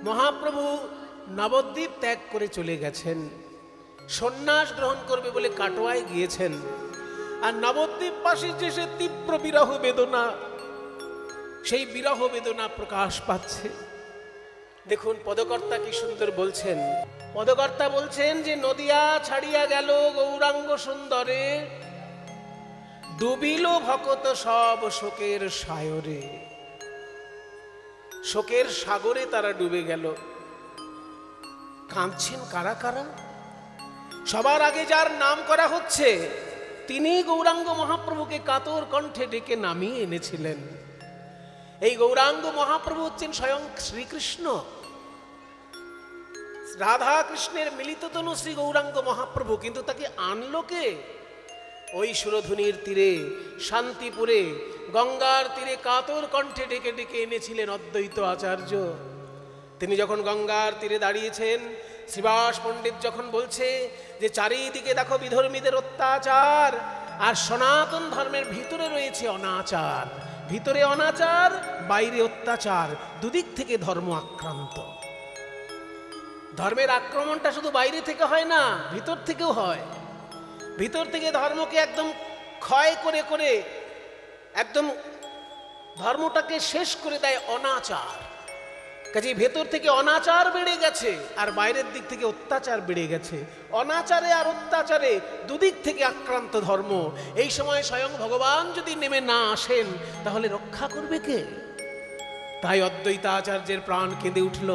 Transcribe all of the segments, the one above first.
মহাপ্রভু নবদ্বীপ ত্যাগ করে চলে গেছেন, সন্ন্যাস গ্রহণ করবে বলে কাটোয়ায় গিয়েছেন। আর নবদ্বীপ পাশে যে সে তীব্র বিরহ বেদনা, সেই বিরহ বেদনা প্রকাশ পাচ্ছে। দেখুন পদকর্তা কি সুন্দর বলছেন। পদকর্তা বলছেন যে নদিয়া ছাড়িয়া গেল গৌরাঙ্গ সুন্দরে, ডুবিল ভকত সব শোকের সায়রে। শোকের সাগরে তারা ডুবে গেল। কাঁদছেন কারা কারা? সবার আগে যার নাম করা হচ্ছে তিনি গৌরাঙ্গ মহাপ্রভুকে কাতর কণ্ঠে ডেকে নামিয়ে এনেছিলেন। এই গৌরাঙ্গ মহাপ্রভু হচ্ছেন স্বয়ং শ্রীকৃষ্ণ। রাধা কৃষ্ণের মিলিত তনু শ্রী গৌরাঙ্গ মহাপ্রভু, কিন্তু তাকে আনলো কে? ওই সুরধুনির তীরে শান্তিপুরে গঙ্গার তীরে কাতর কণ্ঠে ডেকে ডেকে এনেছিলেন অদ্বৈত আচার্য। তিনি যখন গঙ্গার তীরে দাঁড়িয়েছেন, শ্রীবাস পণ্ডিত যখন বলছে যে চারিদিকে দেখো বিধর্মীদের অত্যাচার, আর সনাতন ধর্মের ভিতরে রয়েছে অনাচার। ভিতরে অনাচার, বাইরে অত্যাচার, দুদিক থেকে ধর্ম আক্রান্ত। ধর্মের আক্রমণটা শুধু বাইরে থেকে হয় না, ভিতর থেকেও হয়। ভিতর থেকে ধর্মকে একদম ক্ষয় করে করে একদম ধর্মটাকে শেষ করে দেয় অনাচার। কাজে ভেতর থেকে অনাচার বেড়ে গেছে আর বাইরের দিক থেকে অত্যাচার বেড়ে গেছে। অনাচারে আর অত্যাচারে দুদিক থেকে আক্রান্ত ধর্ম। এই সময় স্বয়ং ভগবান যদি নেমে না আসেন তাহলে রক্ষা করবে কে? তাই অদ্বৈতাচার্যের প্রাণ কেঁদে উঠল।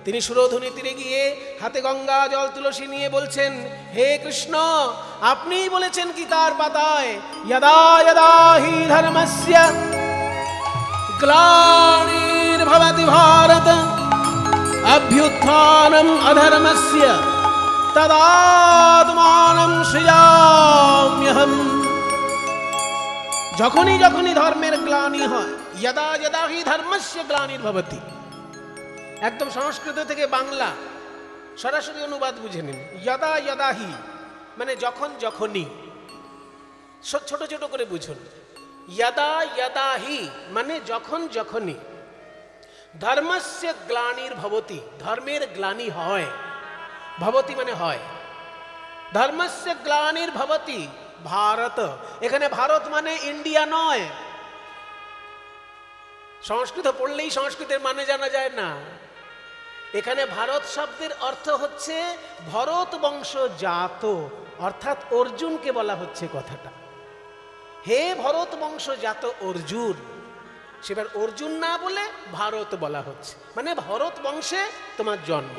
তিনি সুরধুনি তীরে গিয়ে হাতে গঙ্গা জল তুলসী নিয়ে বলছেন, হে কৃষ্ণ, আপনিই বলেছেন গীতার পাতায়, যদা যদা হি ধর্মস্য গ্লানির্ভবতি ভারত অভ্যুত্থানম অধর্মস্য তদাত্মানং সৃজাম্যহম। যখনই যখনই ধর্মের গ্লানি হয়, যদা যদা হি ধর্মস্য গ্লানির্ভবতি, একদম সংস্কৃত থেকে বাংলা সরাসরি অনুবাদ বুঝে নিন। যদা যদা হি মানে যখন যখনই, ছোট ছোট করে বুঝুন। যদা যদা হি মানে যখন যখনই, ধর্মস্য গ্লানির্ভবতি ধর্মের গ্লানি হয়, ভবতি মানে হয়। ধর্মস্য গ্লানির্ভবতি ভারত, এখানে ভারত মানে ইন্ডিয়া নয়। সংস্কৃত পড়লেই সংস্কৃতের মানে জানা যায় না। এখানে ভারত শব্দের অর্থ হচ্ছে ভরত বংশ জাত, অর্থাৎ অর্জুনকে বলা হচ্ছে কথাটা। হে ভরত বংশ জাত অর্জুন, সেবার অর্জুন না বলে ভারত বলা হচ্ছে, মানে ভরত বংশে তোমার জন্ম।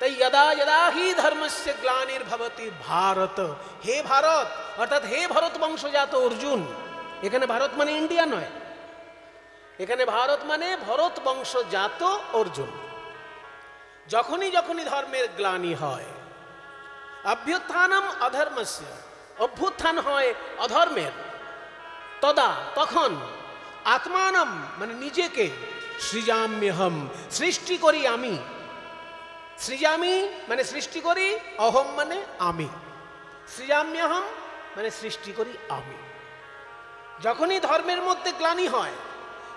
তাই যদা যদা হি ধর্মস্য গ্লানির্ভবতি ভারত, হে ভারত অর্থাৎ হে ভরত বংশজাত অর্জুন। এখানে ভারত মানে ইন্ডিয়া নয়, এখানে ভারত মানে ভরত বংশজাত অর্জুন। যখনই যখনই ধর্মের গ্লানি হয়, অভ্যুত্থানম অধর্মস্য, অভ্যুত্থান হয় অধর্মের, তদা তখন, আত্মানম মানে নিজেকে, সৃজাম্যহম সৃষ্টি করি আমি। সৃজামি মানে সৃষ্টি করি, অহম মানে আমি, সৃজাম্যহম মানে সৃষ্টি করি আমি। যখনই ধর্মের মধ্যে গ্লানি হয়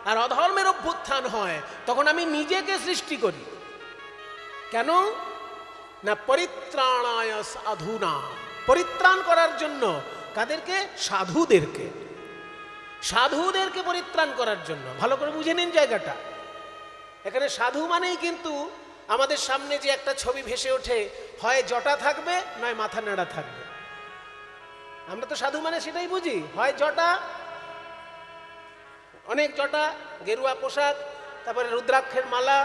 আর অধর্মের অভ্যুত্থান হয়, তখন আমি নিজেকে সৃষ্টি করি। কেন না? পরিত্রাণায় সাধুনা, পরিত্রাণ করার জন্য। কাদেরকে? সাধুদেরকে। সাধুদেরকে পরিত্রাণ করার জন্য। ভালো করে বুঝে নিন জায়গাটা। এখানে সাধু মানেই কিন্তু আমাদের সামনে যে একটা ছবি ভেসে ওঠে, হয় জটা থাকবে নয় মাথা নেড়া থাকবে। আমরা তো সাধু মানে সেটাই বুঝি, হয় জটা, অনেক জটা, গেরুয়া পোশাক, তারপরে রুদ্রাক্ষের মালা,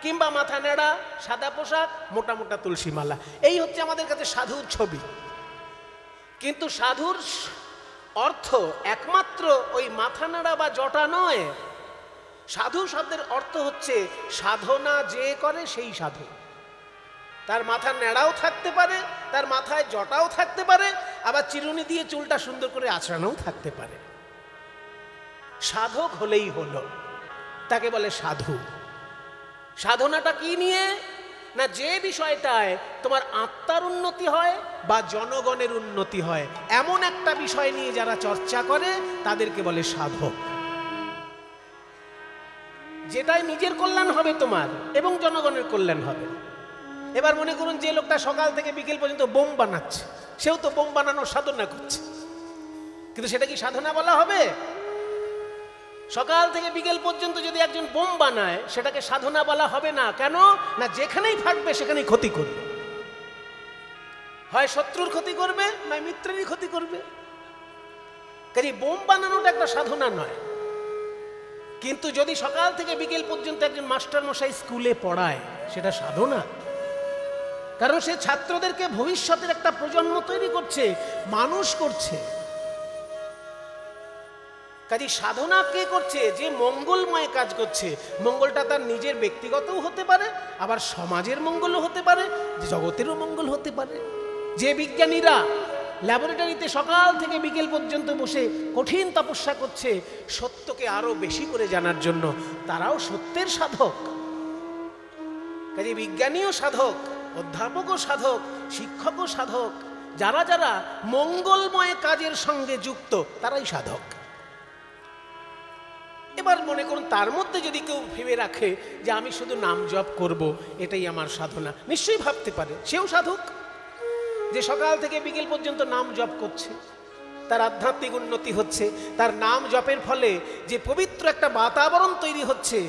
কিংবা মাথা নেড়া, সাদা পোশাক, মোটা মোটা তুলসী মালা। এই হচ্ছে আমাদের কাছে সাধুর ছবি। কিন্তু সাধুর অর্থ একমাত্র ওই মাথা নেড়া বা জটা নয়। সাধু শব্দের অর্থ হচ্ছে সাধনা যে করে সেই সাধু। তার মাথা নেড়াও থাকতে পারে, তার মাথায় জটাও থাকতে পারে, আবার চিরুনি দিয়ে চুলটা সুন্দর করে আঁচড়ানোও থাকতে পারে। সাধক হলেই হলো, তাকে বলে সাধু। সাধনাটা কি নিয়ে? না যে বিষয়টায় তোমার আত্মার উন্নতি হয় বা জনগণের উন্নতি হয়, এমন একটা বিষয় নিয়ে যারা চর্চা করে তাদেরকে বলে সাধক। যেটাই নিজের কল্যাণ হবে তোমার এবং জনগণের কল্যাণ হবে। এবার মনে করুন যে লোকটা সকাল থেকে বিকেল পর্যন্ত বোম বানাচ্ছে, সেও তো বোম বানানোর সাধনা করছে, কিন্তু সেটা কি সাধনা বলা হবে? সকাল থেকে বিকেল পর্যন্ত যদি একজন বোম বানায় সেটাকে সাধনা বলা হবে না। কেন না, যেখানেই ফাটবে সেখানেই ক্ষতি করবে, হয় শত্রুর ক্ষতি করবে না মিত্রেরই ক্ষতি করবে। কাজে বোম বানানোটা একটা সাধনা নয়। কিন্তু যদি সকাল থেকে বিকেল পর্যন্ত একজন মাস্টার মশাই স্কুলে পড়ায়, সেটা সাধনা। কারণ সে ছাত্রদেরকে ভবিষ্যতের একটা প্রজন্ম তৈরি করছে, মানুষ করছে। কাজে সাধনা কে করছে? যে মঙ্গলময় কাজ করছে। মঙ্গলটা তার নিজের ব্যক্তিগতও হতে পারে, আবার সমাজের মঙ্গলও হতে পারে, যে জগতেরও মঙ্গল হতে পারে। যে বিজ্ঞানীরা ল্যাবরেটরিতে সকাল থেকে বিকেল পর্যন্ত বসে কঠিন তপস্যা করছে সত্যকে আরো বেশি করে জানার জন্য, তারাও সত্যের সাধক। কাজে বিজ্ঞানীও সাধক, অধ্যাপকও সাধক, শিক্ষকও সাধক। যারা যারা মঙ্গলময় কাজের সঙ্গে যুক্ত তারাই সাধক। এবার মনে করুন তার মধ্যে যদি কেউ ভেবে রাখে যে আমি শুধু নাম জপ করব, এটাই আমার সাধনা, নিশ্চয়ই ভাবতে পারে সেও সাধক। যে সকাল থেকে বিকেল পর্যন্ত নাম জপ করছে, তার আধ্যাত্মিক উন্নতি হচ্ছে, তার নাম জপের ফলে যে পবিত্র একটা বাতাবরণ তৈরি হচ্ছে,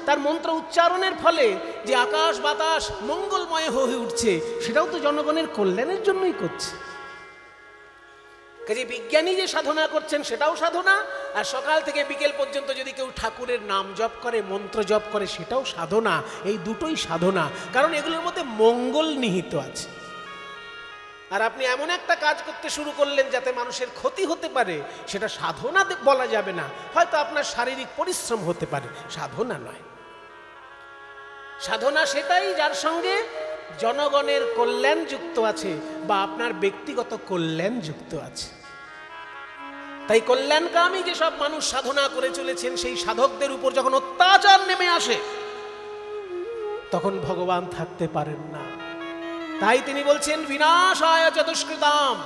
তার মন্ত্র উচ্চারণের ফলে যে আকাশ বাতাস মঙ্গলময় হয়ে উঠছে, সেটাও তো জনগণের কল্যাণের জন্যই করছে। কাজে বিজ্ঞানী যে সাধনা করছেন সেটাও সাধনা, আর সকাল থেকে বিকেল পর্যন্ত যদি কেউ ঠাকুরের নাম জপ করে, মন্ত্র জপ করে, সেটাও সাধনা। এই দুটোই সাধনা, কারণ এগুলোর মধ্যে মঙ্গল নিহিত আছে। আর আপনি এমন একটা কাজ করতে শুরু করলেন যাতে মানুষের ক্ষতি হতে পারে, সেটা সাধনা বলা যাবে না। হয়তো আপনার শারীরিক পরিশ্রম হতে পারে, সাধনা নয়। সাধনা সেটাই যার সঙ্গে জনগণের কল্যাণ যুক্ত আছে বা আপনার ব্যক্তিগত কল্যাণ যুক্ত আছে। তাই কল্যাণকামী যেসব মানুষ সাধনা করে চলেছেন, সেই সাধকদের উপর যখন অত্যাচার নেমে আসে তখন ভগবান থাকতে পারেন না। তাই তিনি বলছেন বিনাশায় চ দুষ্কৃতাম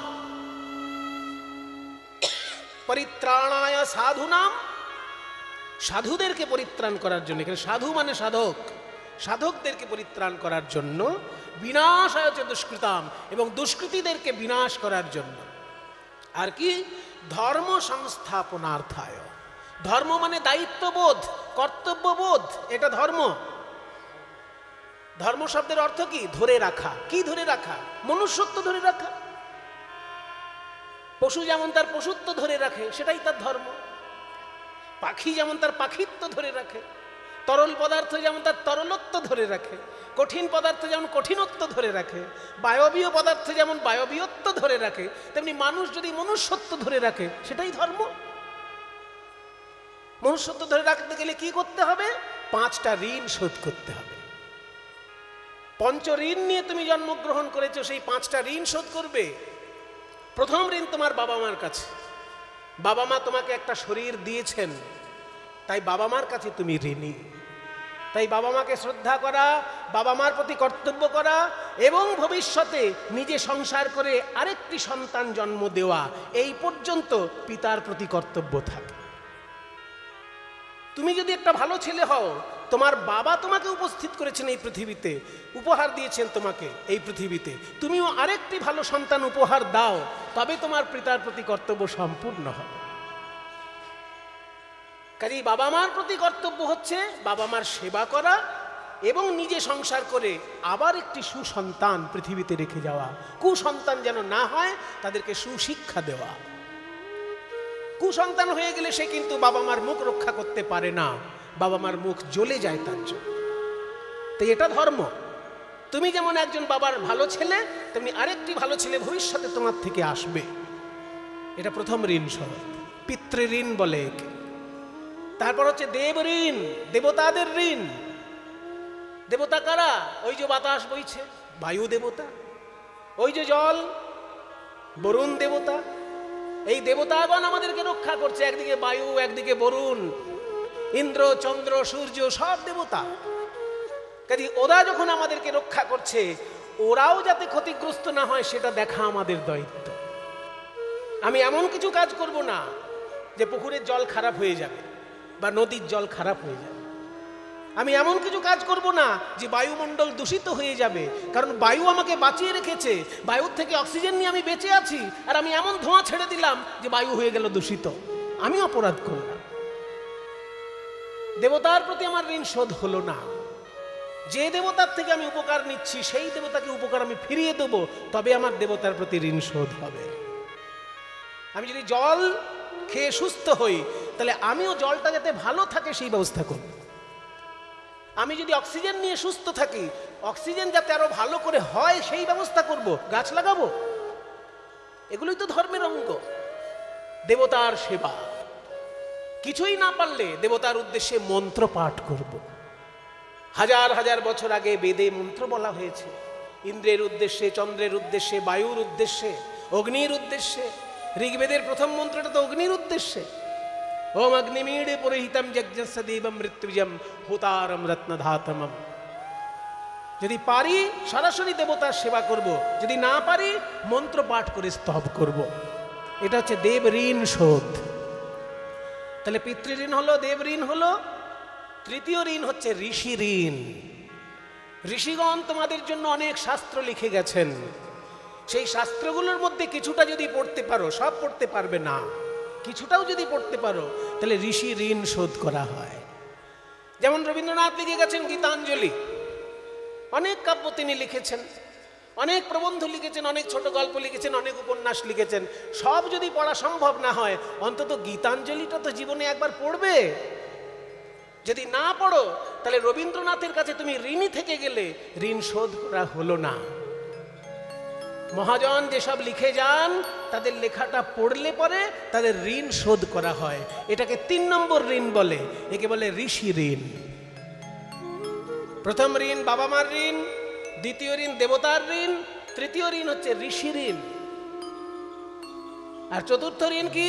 পরিত্রাণায় সাধুনাম। সাধুদেরকে পরিত্রাণ করার জন্য, এখানে সাধু মানে সাধক, সাধকদেরকে পরিত্রাণ করার জন্য, বিনাশায় চ দুষ্কৃতাম, এবং দুষ্কৃতীদেরকে বিনাশ করার জন্য। আর কি? ধর্ম সংস্থাপনার্থায়। ধর্ম মানে দায়িত্ববোধ, কর্তব্যবোধ, এটা ধর্ম। ধর্ম শব্দের অর্থ কি? ধরে রাখা। কি ধরে রাখা? মনুষ্যত্ব ধরে রাখা। পশু যেমন তার পশুত্ব ধরে রাখে, সেটাই তার ধর্ম। পাখি যেমন তার পাখিত্ব ধরে রাখে, তরল পদার্থ যেমন তার তরলত্ব ধরে রাখে, কঠিন পদার্থ যেমন কঠিনত্ব ধরে রাখে, বায়বীয় পদার্থ যেমন বায়বীয়ত্ব ধরে রাখে, তেমনি মানুষ যদি মনুষ্যত্ব ধরে রাখে, সেটাই ধর্ম। মনুষ্যত্ব ধরে রাখতে গেলে কি করতে হবে? 5টা ঋণ শোধ করতে হবে। পঞ্চ ঋণ নিয়ে তুমি জন্মগ্রহণ করেছো, সেই 5টা ঋণ শোধ করবে। প্রথম ঋণ তোমার বাবা মার কাছে। বাবা মা তোমাকে একটা শরীর দিয়েছেন, তাই বাবা মার কাছে তুমি ঋণী। তাই বাবা মাকে শ্রদ্ধা করা, বাবা মার প্রতি কর্তব্য করা, এবং ভবিষ্যতে নিজে সংসার করে আরেকটি সন্তান জন্ম দেওয়া, এই পর্যন্ত পিতার প্রতি কর্তব্য থাকে। তুমি যদি একটা ভালো ছেলে হও, তোমার বাবা তোমাকে উপস্থিত করেছেন এই পৃথিবীতে, উপহার দিয়েছেন তোমাকে এই পৃথিবীতে, তুমিও আরেকটি ভালো সন্তান উপহার দাও, তবে তোমার পিতার প্রতি কর্তব্য সম্পূর্ণ হবে। কাজেই বাবা মার প্রতি কর্তব্য হচ্ছে বাবা মার সেবা করা এবং নিজে সংসার করে আবার একটি সুসন্তান পৃথিবীতে রেখে যাওয়া। কুসন্তান যেন না হয়, তাদেরকে সুশিক্ষা দেওয়া। কুসন্তান হয়ে গেলে সে কিন্তু বাবা মার মুখ রক্ষা করতে পারে না, বাবা মার মুখ জ্বলে যায় তার জন্য। তাই এটা ধর্ম। তুমি যেমন একজন বাবার ভালো ছেলে, তেমনি আরেকটি ভালো ছেলে ভবিষ্যতে তোমার থেকে আসবে। এটা প্রথম ঋণ স্বরূপ, পিতৃঋণ বলে একে। তারপর হচ্ছে দেব ঋণ, দেবতাদের ঋণ। দেবতা কারা? ওই যে বাতাস বইছে, বায়ু দেবতা। ওই যে জল, বরুণ দেবতা। এই দেবতাগণ আমাদেরকে রক্ষা করছে। একদিকে বায়ু, একদিকে বরুণ, ইন্দ্র, চন্দ্র, সূর্য, সব দেবতা। কাজে ওরা যখন আমাদেরকে রক্ষা করছে, ওরাও যাতে ক্ষতিগ্রস্ত না হয় সেটা দেখা আমাদের দায়িত্ব। আমি এমন কিছু কাজ করব না যে পুকুরের জল খারাপ হয়ে যাবে বা নদীর জল খারাপ হয়ে যাবে। আমি এমন কিছু কাজ করব না যে বায়ুমণ্ডল দূষিত হয়ে যাবে, কারণ বায়ু আমাকে বাঁচিয়ে রেখেছে, বায়ুর থেকে অক্সিজেন নিয়ে আমি বেঁচে আছি, আর আমি এমন ধোঁয়া ছেড়ে দিলাম যে বায়ু হয়ে গেল দূষিত, আমি অপরাধ করলাম। দেবতার প্রতি আমার ঋণ শোধ হলো না। যে দেবতার থেকে আমি উপকার নিচ্ছি সেই দেবতাকে উপকার আমি ফিরিয়ে দেবো, তবে আমার দেবতার প্রতি ঋণ শোধ হবে। আমি যদি জল খেয়ে সুস্থ হই, তাহলে আমিও জলটা যাতে ভালো থাকে সেই ব্যবস্থা করব। আমি যদি অক্সিজেন নিয়ে সুস্থ থাকি, অক্সিজেন যাতে আরো ভালো করে হয় সেই ব্যবস্থা করব, গাছ লাগাবো। এগুলোই তো ধর্মের অঙ্গ। দেবতার সেবা, কিছুই না পারলে দেবতার উদ্দেশ্যে মন্ত্র পাঠ করব। হাজার হাজার বছর আগে বেদে মন্ত্র বলা হয়েছে, ইন্দ্রের উদ্দেশ্যে, চন্দ্রের উদ্দেশ্যে, বায়ুর উদ্দেশ্যে, অগ্নির উদ্দেশ্যে। ঋগ্বেদের প্রথম মন্ত্রটা তো অগ্নির উদ্দেশ্যে। ওম অগ্নিমীড়ে পুরোহিতম যজ্ঞস্য দেবম মৃত্যুজম হুতারম রত্নধাতমম। যদি পারি সরাসরি দেবতার সেবা করব, যদি না পারি মন্ত্র পাঠ করে স্তব করব। এটা হচ্ছে দেব ঋণ শোধ। তাহলে পিতৃঋণ হলো, দেব ঋণ হলো। তৃতীয় ঋণ হচ্ছে ঋষি ঋণ। ঋষিগণ তোমাদের জন্য অনেক শাস্ত্র লিখে গেছেন, সেই শাস্ত্রগুলোর মধ্যে কিছুটা যদি পড়তে পারো, সব পড়তে পারবে না, কিছুটাও যদি পড়তে পারো, তাহলে ঋষি ঋণ শোধ করা হয়। যেমন রবীন্দ্রনাথ লিখে গেছেন গীতাঞ্জলি, অনেক কাব্য তিনি লিখেছেন, অনেক প্রবন্ধ লিখেছেন, অনেক ছোট গল্প লিখেছেন, অনেক উপন্যাস লিখেছেন। সব যদি পড়া সম্ভব না হয়, অন্তত গীতাঞ্জলিটা তো জীবনে একবার পড়বে। যদি না পড়ো, তাহলে রবীন্দ্রনাথের কাছে তুমি ঋণী থেকে গেলে, ঋণ শোধ করা হলো না। মহাজন যেসব লিখে যান, তাদের লেখাটা পড়লে পরে তাদের ঋণ শোধ করা হয়। এটাকে 3 নম্বর ঋণ বলে, একে বলে ঋষি ঋণ। প্রথম ঋণ বাবা মার ঋণ, দ্বিতীয় ঋণ দেবতার ঋণ, তৃতীয় ঋণ হচ্ছে ঋষি ঋণ। আর চতুর্থ ঋণ কি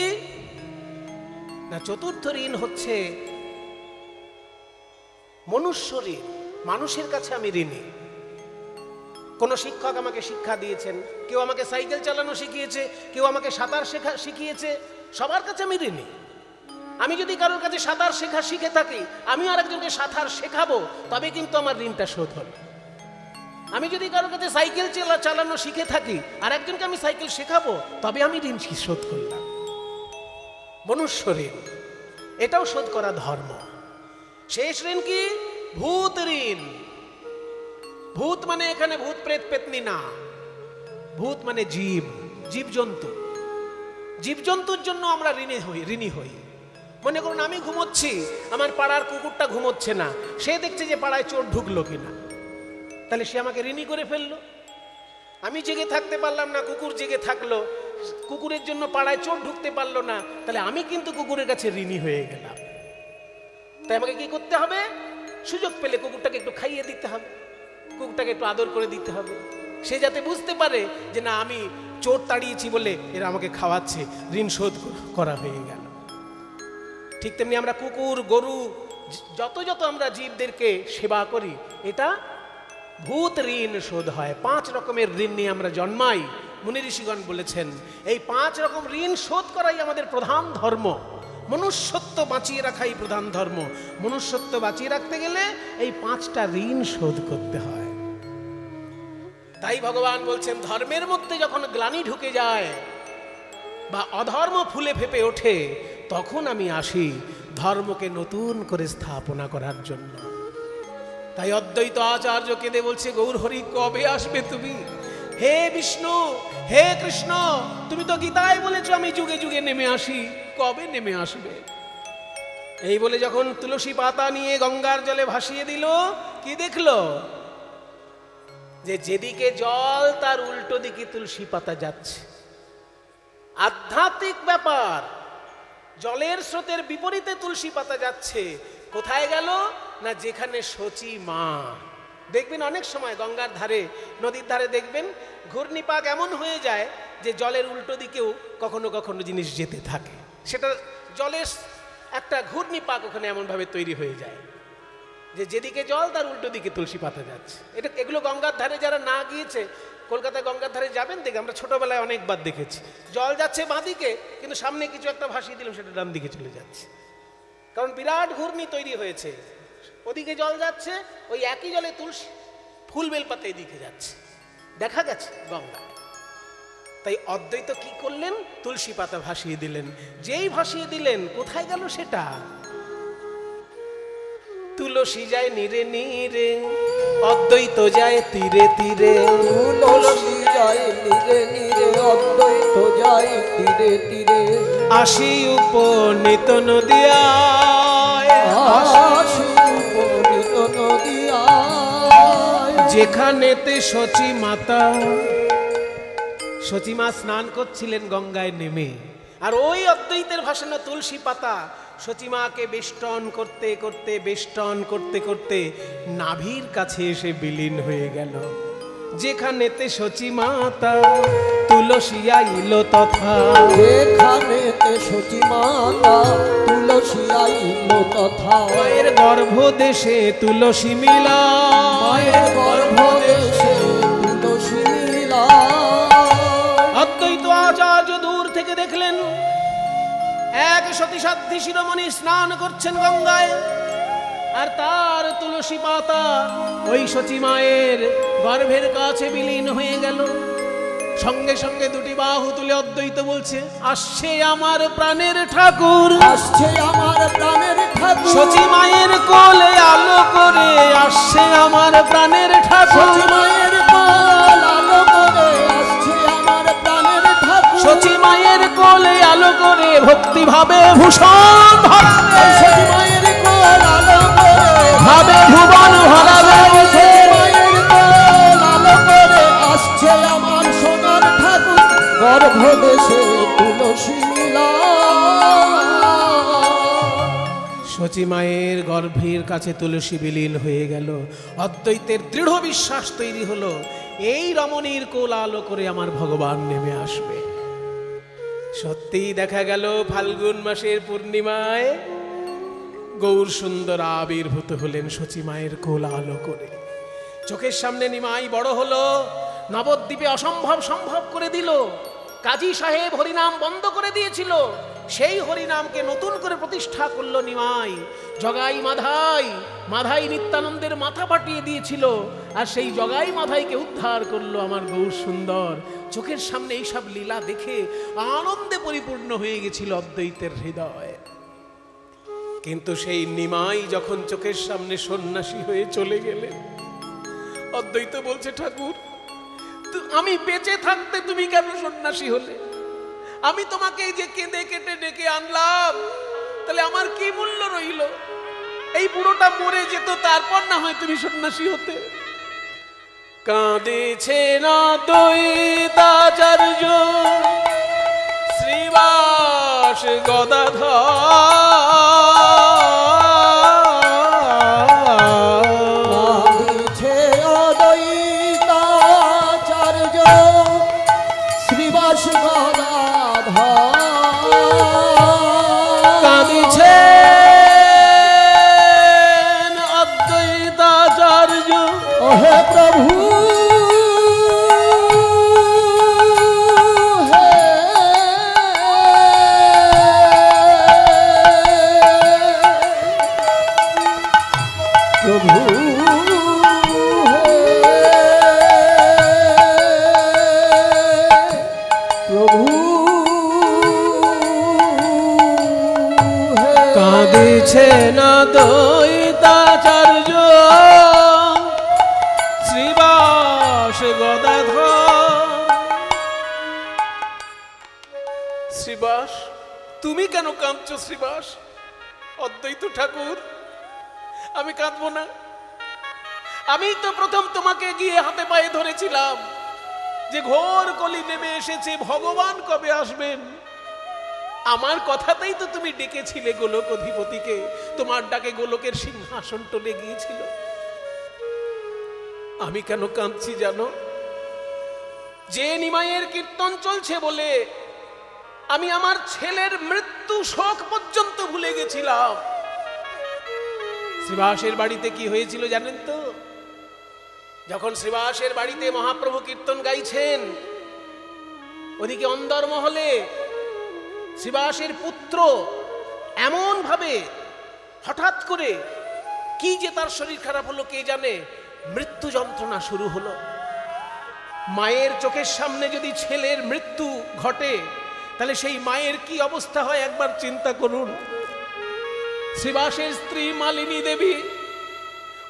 না? চতুর্থ ঋণ হচ্ছে মনুষ্য ঋণ। মানুষের কাছে আমি ঋণী। কোনো শিক্ষক আমাকে শিক্ষা দিয়েছেন, কেউ আমাকে সাইকেল চালানো শিখিয়েছে, কেউ আমাকে সাঁতার শিখিয়েছে, সবার কাছে আমি ঋণী। আমি যদি কারোর কাছে সাঁতার শিখে থাকি, আমি আরেকজনকে সাঁতার শেখাবো, তবে কিন্তু আমার ঋণটা শোধ হবে। আমি যদি কারোর কাছে সাইকেল চালানো শিখে থাকি, আর একজনকে আমি সাইকেল শেখাবো, তবে আমি ঋণ শোধ করলাম। মনুষ্য ঋণ, এটাও শোধ করা ধর্ম। শেষ ঋণ কি? ভূত ঋণ। ভূত মানে এখানে ভূত প্রেত পেতনি না, ভূত মানে জীব, জীবজন্তু। জীবজন্তুর জন্য আমরা ঋণী হই। মনে করুন আমি ঘুমোচ্ছি, আমার পাড়ার কুকুরটা ঘুমোচ্ছে না, সে দেখছে যে পাড়ায় চোর ঢুকলো কিনা, তাহলে সে আমাকে ঋণী করে ফেললো। আমি জেগে থাকতে পারলাম না, কুকুর জেগে থাকলো, কুকুরের জন্য পাড়ায় চোর ঢুকতে পারলো না, তাহলে আমি কিন্তু কুকুরের কাছে ঋণী হয়ে গেলাম। তাই আমাকে কি করতে হবে? সুযোগ পেলে কুকুরটাকে একটু খাইয়ে দিতে হবে, কুকুরটাকে একটু আদর করে দিতে হবে, সে যাতে বুঝতে পারে যে না, আমি চোর তাড়িয়েছি বলে এরা আমাকে খাওয়াচ্ছে, ঋণ শোধ করা হয়ে গেল। ঠিক তেমনি আমরা কুকুর, গরু, যত আমরা জীবদেরকে সেবা করি, এটা ভূত ঋণ শোধ হয়। 5 রকমের ঋণ নিয়ে আমরা জন্মাই। মুনি ঋষিগণ বলেছেন এই 5 রকম ঋণ শোধ করাই আমাদের প্রধান ধর্ম। মনুষ্যত্ব বাঁচিয়ে রাখাই প্রধান ধর্ম। মনুষ্যত্ব বাঁচিয়ে রাখতে গেলে এই 5টা ঋণ শোধ করতে হয়। তাই ভগবান বলছেন, ধর্মের মধ্যে যখন গ্লানি ঢুকে যায় বা অধর্ম ফুলে ফেপে ওঠে, তখন আমি আসি ধর্মকে নতুন করে স্থাপনা করার জন্য। তাই অদ্বৈত আচার্য কেঁদে বলছে, গৌর হরি কবে আসবে তুমি? হে বিষ্ণু, হে কৃষ্ণ, তুমি তো গীতায় বলেছো আমি যুগে যুগে নেমে আসি, কবে নেমে আসবে? এই বলে যখন তুলসী পাতা নিয়ে গঙ্গার জলে ভাসিয়ে দিল, কি দেখলো? যে যেদিকে জল তার উল্টো দিকে তুলসী পাতা যাচ্ছে। আধ্যাত্মিক ব্যাপার, জলের স্রোতের বিপরীতে তুলসী পাতা যাচ্ছে। কোথায় গেল না? যেখানে শচী মা। দেখবেন অনেক সময় গঙ্গার ধারে, নদীর ধারে দেখবেন ঘূর্ণিপাক এমন হয়ে যায় যে জলের উল্টো দিকেও কখনো কখনো জিনিস যেতে থাকে। সেটা জলের একটা ঘূর্ণিপাক ওখানে এমনভাবে তৈরি হয়ে যায় যে যেদিকে জল তার উল্টো দিকে তুলসী পাতা যাচ্ছে। এগুলো গঙ্গার ধারে যারা না গিয়েছে, কলকাতায় গঙ্গার ধারে যাবেন, দেখে আমরা ছোটবেলায় অনেকবার দেখেছি, জল যাচ্ছে বাঁদিকে, কিন্তু সামনে কিছু একটা ভাসিয়ে দিলাম, সেটা ডান দিকে চলে যাচ্ছে। কারণ বিরাট ঘূর্ণি তৈরি হয়েছে। ওদিকে জল যাচ্ছে, ওই একই জলে তুলসী ফুল বেলপাতা এদিকে যাচ্ছে, দেখা গেছে গঙ্গা। তাই অদ্বৈত কি করলেন? তুলসী পাতা ভাসিয়ে দিলেন। যেই ভাসিয়ে দিলেন, কোথায় গেল সেটা? তুলসী যায় নীরে নীরে, অদ্বৈত যায় তীরে তীরে। তুলসী যায় নীরে নীরে, অদ্বৈত যায় তীরে তীরে। আসি উপনীত নদিয়ায়, আসি উপনীত নদিয়ায়। যেখানেতে শচী মাতা, শচী মা স্নান করছিলেন গঙ্গায় নেমে, আর ওই অদ্বৈতের ভাসানো তুলসী পাতা শচী মাকে বেষ্টন করতে করতে বেষ্টন করতে করতে নাভির কাছে এসে বিলীন হয়ে গেল। যেখানেতে শচী মাতা তুলসী আইল তথা, যেখানেতে শচী মাতা তুলসী আইল তথা। মায়ের গর্ভদেশে তুলসী মিলা, মায়ের গর্ভদেশে তুলসী মিলা। অদ্বৈত আচার্য দূর থেকে দেখলেন এক সতীসাধ্যী শিরোমণি স্নান করছেন গঙ্গায়, আর তার তুলসী পাতা ওই শচী মায়ের গর্ভের কাছে বিলীন হয়ে গেল। সঙ্গে সঙ্গে দুটি বাহু তুলে অদ্বৈত বলছে, আসছে আমার প্রাণের ঠাকুর, আসছে আমার প্রাণের ঠাকুর। শচী মায়ের কোলে আলো করে আসছে আমার প্রাণের ঠাকুর। শচী মায়ের কোল আলো করে আসছে আমার প্রাণের ঠাকুর। শচী মায়ের কোলে আলো করে ভক্তি ভাবে ভূষণ ভরাবে, শচী মায়ের কোল আলো করে ভাবে ভুবন ভরাবে। শচী মায়ের কোল আলো করে আসছে আমার সোনার ঠাকুর। গর্ভদেশে তুলসী মিলা। শচী মায়ের গর্ভের কাছে তুলসী বিলীন হয়ে গেল। অদ্বৈতের দৃঢ় বিশ্বাস তৈরি হলো, এই রমণীর কোল আলো করে আমার ভগবান নেমে আসবে। সত্যিই দেখা গেল ফাল্গুন মাসের পূর্ণিমায় গৌর সুন্দর আবির্ভূত হলেন শচী মায়ের কোল আলো করে। চোখের সামনে নিমাই বড় হলো, নবদ্বীপে অসম্ভব সম্ভব করে দিল। কাজী সাহেব হরিনাম বন্ধ করে দিয়েছিল, সেই হরিনামকে নতুন করে প্রতিষ্ঠা করলো নিমাই। জগাই মাধাই, মাধাই নিত্যানন্দের মাথা পাঠিয়ে দিয়েছিল, আর সেই জগাই মাধাইকে উদ্ধার করলো আমার গৌর সুন্দর। চোখের সামনে এইসব লীলা দেখে আনন্দে পরিপূর্ণ হয়ে গেছিল অদ্বৈতের হৃদয়। কিন্তু সেই নিমাই যখন চোখের সামনে সন্ন্যাসী হয়ে চলে গেলেন, অদ্বৈত বলছে, ঠাকুর আমি বেঁচে থাকতে তুমি কেন সন্ন্যাসী হলে? আমি তোমাকে এই যে কেঁদে কেটে ডেকে আনলাম, তাহলে আমার কি মূল্য রইল? এই পুরোটা মরে যেত, তারপর না হয় তুমি সন্ন্যাসী হতে। কাঁদেছে না দ্বৈতাচার্য শ্রীবাস গদাধর, কাঁদিছে অদ্বৈতাচার্য শ্রীবাস গদাধর। কাঁদিছে অদ্বৈতাচার্য, ওহে প্রভু প্রভু প্রভু কাঁদিছে না দ্বৈতাচার্য শ্রীবাস গদাধর। শ্রীবাস, তুমি কেন কাঁদছো? শ্রীবাস, অদ্বৈত ঠাকুর, আমি কাঁদবো না। আমি তো প্রথম তোমাকে গিয়ে হাতে পায়ে ধরেছিলাম যে ঘোর কলি নেমে এসেছে, ভগবান কবে আসবেন? আমার কথাতেই তো তুমি ডেকেছিলে গোলক অধিপতিকে, তোমার ডাকে গোলকের সিংহাসন টলে গিয়েছিল। আমি কেন কাঁদছি জানো? যে নিমাইয়ের কীর্তন চলছে বলে আমি আমার ছেলের মৃত্যু শোক পর্যন্ত ভুলে গেছিলাম। শ্রীবাসের বাড়িতে কি হয়েছিল জানেন তো? যখন শ্রীবাসের বাড়িতে মহাপ্রভু কীর্তন গাইছেন, ওদিকে অন্দরমহলে শ্রীবাসের পুত্র এমন ভাবে হঠাৎ করে কি যে তার শরীর খারাপ হলো কে জানে, মৃত্যু যন্ত্রণা শুরু হলো। মায়ের চোখের সামনে যদি ছেলের মৃত্যু ঘটে তাহলে সেই মায়ের কি অবস্থা হয় একবার চিন্তা করুন। শ্রীবাসের স্ত্রী মালিনী দেবী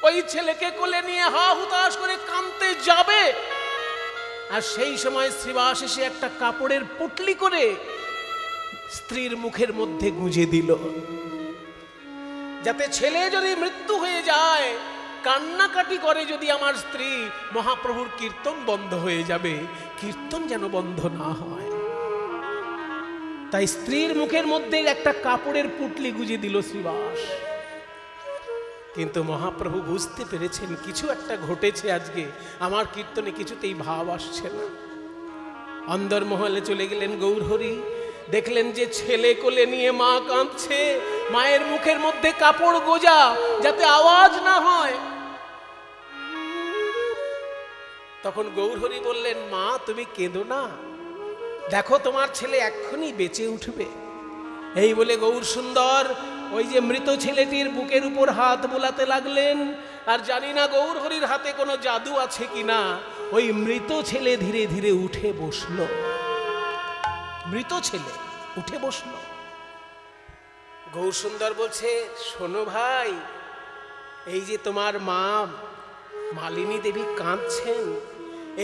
ওই ছেলেকে কোলে নিয়ে হা হুতাশ করে কাঁদতে যাবে, আর সেই সময় শ্রীবাস এসে একটা কাপড়ের পুটলি করে স্ত্রীর মুখের মধ্যে গুঁজে দিল, যাতে ছেলে যদি মৃত্যু হয়ে যায়, কান্নাকাটি করে যদি আমার স্ত্রী, মহাপ্রভুর কীর্তন বন্ধ হয়ে যাবে, কীর্তন যেন বন্ধ না হয়। তাই স্ত্রীর মুখের মধ্যে একটা কাপড়ের পুটলি গুঁজে দিল শ্রীবাস। কিন্তু মহাপ্রভু বুঝতে পেরেছেন কিছু একটা ঘটেছে, আজকে আমার কীর্তনে কিছুতেই ভাব আসছে না। অন্দরমহলে চলে গেলেন গৌরহরি, দেখলেন যে ছেলে কোলে নিয়ে মা কাঁদছে, মায়ের মুখের মধ্যে কাপড় গোজা যাতে আওয়াজ না হয়। তখন গৌরহরি বললেন, মা তুমি কেঁদো না, দেখো তোমার ছেলে এক্ষুনি বেঁচে উঠবে। এই বলে গৌর সুন্দর ওই যে মৃত ছেলেটির বুকের উপর হাত বোলাতে লাগলেন। আর জানি না গৌরহরির হাতে কোনো জাদু আছে কিনা, ওই মৃত ছেলে ধীরে ধীরে উঠে বসলো। মৃত ছেলে উঠে বসলো। গৌর সুন্দর বলছে, শোনো ভাই, এই যে তোমার মা মালিনী দেবী কাঁদছেন,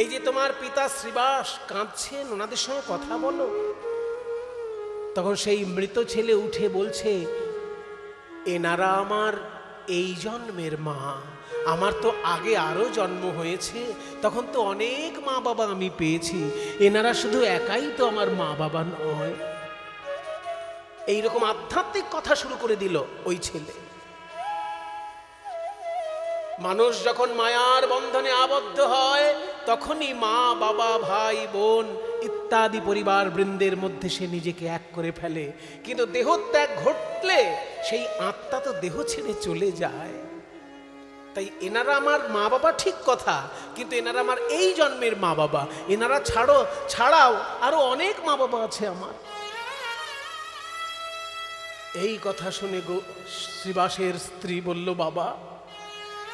এই যে তোমার পিতা শ্রীবাস কাঁদছেন, ওনাদের সঙ্গে কথা বলো। তখন সেই মৃত ছেলে উঠে বলছে, এনারা আমার এই জন্মের মা, আমার তো আগে আরো জন্ম হয়েছে, তখন তো অনেক মা বাবা আমি পেয়েছি, এনারা শুধু একাই তো আমার মা বাবা নয়। এইরকম আধ্যাত্মিক কথা শুরু করে দিল ওই ছেলে। মানুষ যখন মায়ার বন্ধনে আবদ্ধ হয়, তখনই মা বাবা ভাই বোন ইত্যাদি পরিবার বৃন্দের মধ্যে সে নিজেকে এক করে ফেলে। কিন্তু দেহত্যাগ ঘটলে সেই আত্মা তো দেহ ছেড়ে চলে যায়। তাই এনারা আমার মা বাবা ঠিক কথা, কিন্তু এনারা আমার এই জন্মের মা বাবা, এনারা ছাড়াও আরো অনেক মা বাবা আছে আমার। এই কথা শুনে শ্রীবাসের স্ত্রী বলল, বাবা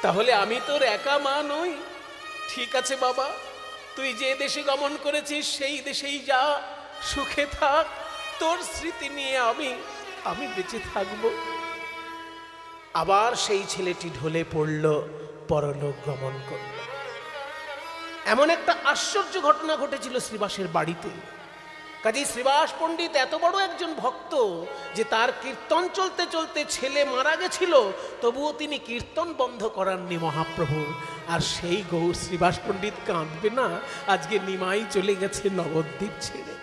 তাহলে আমি তোর একা মা নই। ঠিক আছে বাবা, তুই যে দেশে গমন করেছিস সেই দেশেই যা, সুখে থাক, তোর স্মৃতি নিয়ে আমি বেঁচে থাকব। আবার সেই ছেলেটি ঢলে পড়ল, পরলোক গমন করল। এমন একটা আশ্চর্য ঘটনা ঘটেছিল শ্রীবাসের বাড়িতে। কাজেই শ্রীবাস পণ্ডিত এত বড় একজন ভক্ত যে তার কীর্তন চলতে চলতে ছেলে মারা গেছিল, তবুও তিনি কীর্তন বন্ধ করাননি মহাপ্রভু। আর সেই গৌর শ্রীবাস পণ্ডিত কাঁদবে না, আজকে নিমাই চলে গেছে নবদ্বীপ ছেড়ে।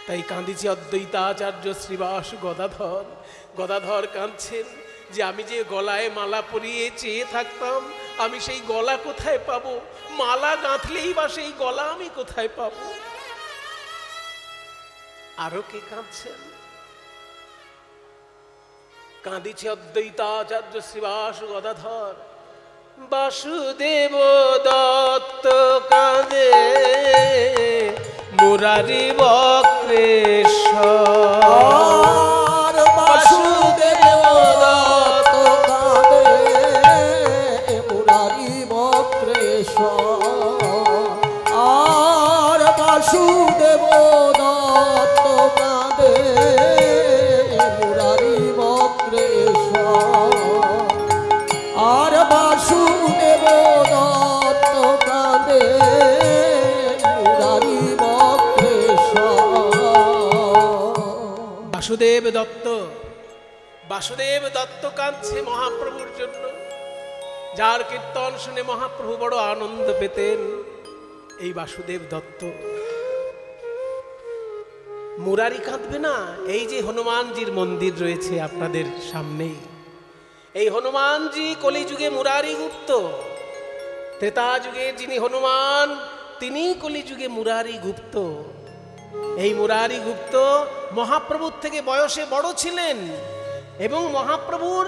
তাই কাঁদিছে অদ্বৈতাচার্য শ্রীবাস গদাধর কাঁদছেন যে আমি যে গলায় মালা পরিয়ে চেয়ে থাকতাম, আমি সেই গলা কোথায় পাবো? মালা গাঁথলেই বা সেই গলা আমি কোথায় পাবো? আরো কে কাঁদছেন? কাঁদিছে অদ্বৈতাচার্য শ্রীবাস গদাধর। বাসুদেব দত্ত কাঁদে মুরারি বক্রেশ্বর। বাসুদেব দত্ত কাঁদে মুরারি বক্রেশ্বর। আর বাসুদেব দত্ত কাঁদে মুরারি বক্রেশ্বর। আর বাসুদেব দত্ত কাঁদে মুরারি বক্রেশ্বর। বাসুদেব দত্ত কাঁদছে মহাপ্রভুর জন্য, যার কীর্তন শুনে মহাপ্রভু বড় আনন্দ পেতেন, এই বাসুদেব দত্ত। মুরারি কাঁদবে না? এই যে হনুমানজির মন্দির রয়েছে আপনাদের সামনে, এই হনুমানজি কলিযুগে মুরারি গুপ্ত। ত্রেতা যুগে যিনি হনুমান, তিনি কলিযুগে মুরারি গুপ্ত। এই মুরারি গুপ্ত মহাপ্রভুর থেকে বয়সে বড় ছিলেন এবং মহাপ্রভুর